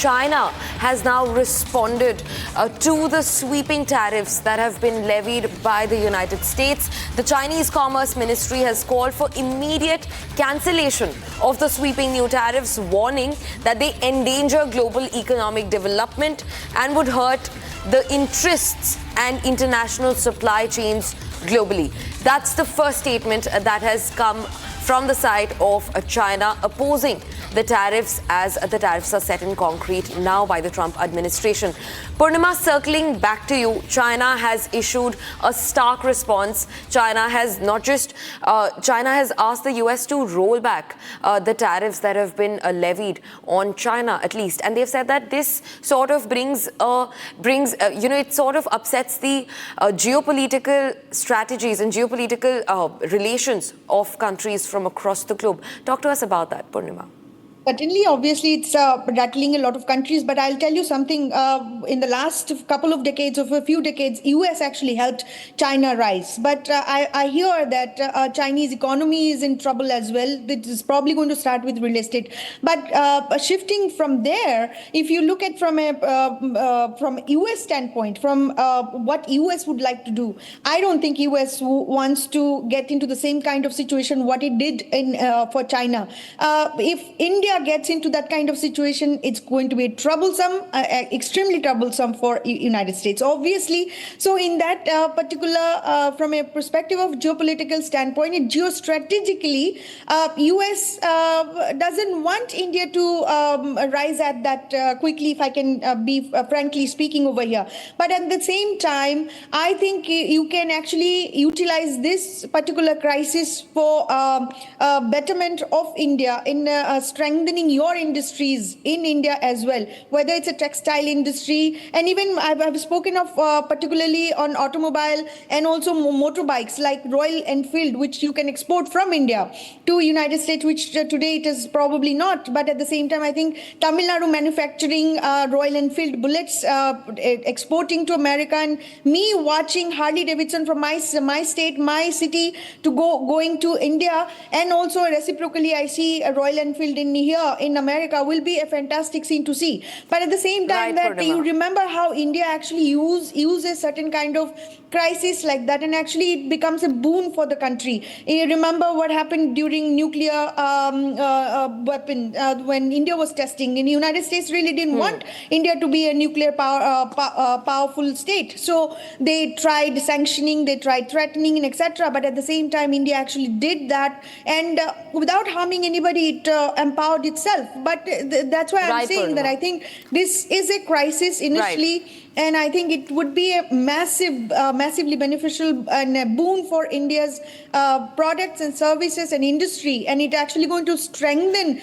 China has now responded to the sweeping tariffs that have been levied by the United States. The Chinese Commerce Ministry has called for immediate cancellation of the sweeping new tariffs, warning that they endanger global economic development and would hurt the interests and international supply chains globally. That's the first statement that has come from the side of China opposing the tariffs, as the tariffs are set in concrete now by the Trump administration. Purnima, circling back to you, China has issued a stark response. China has asked the US to roll back the tariffs that have been levied on China, at least. And they've said that this sort of it sort of upsets the geopolitical strategies and geopolitical relations of countries from across the globe. Talk to us about that, Purnima. Certainly, obviously, it's rattling a lot of countries. But I'll tell you something. In the last couple of decades, of a few decades, US actually helped China rise. But I hear that Chinese economy is in trouble as well. It is probably going to start with real estate. But shifting from there, if you look at from US standpoint, from what US would like to do, I don't think US wants to get into the same kind of situation what it did for China. If India gets into that kind of situation, it's going to be troublesome, extremely troublesome for United States, obviously. So in that particular, from a perspective of geopolitical standpoint, geostrategically, US doesn't want India to rise at that quickly, if I can be frankly speaking over here. But at the same time, I think you can actually utilize this particular crisis for betterment of India in strengthening your industries in India as well, whether it's a textile industry, and even I've spoken of particularly on automobile and also motorbikes like Royal Enfield, which you can export from India to United States, which today it is probably not. But at the same time, I think Tamil Nadu manufacturing Royal Enfield bullets, exporting to America, and me watching Harley Davidson from my state, my city, to going to India, and also reciprocally I see a Royal Enfield in here in America will be a fantastic scene to see. But at the same time, you remember how India actually uses certain kind of crisis like that, and actually it becomes a boon for the country. You remember what happened during nuclear weapon when India was testing. In the United States really didn't want India to be a nuclear powerful state. So they tried sanctioning, they tried threatening, and etc. But at the same time, India actually did that, and without harming anybody, it empowered itself. But that's why I'm saying that I think this is a crisis initially. Right. And I think it would be a massively beneficial and a boon for India's products and services and industry. And it actually going to strengthen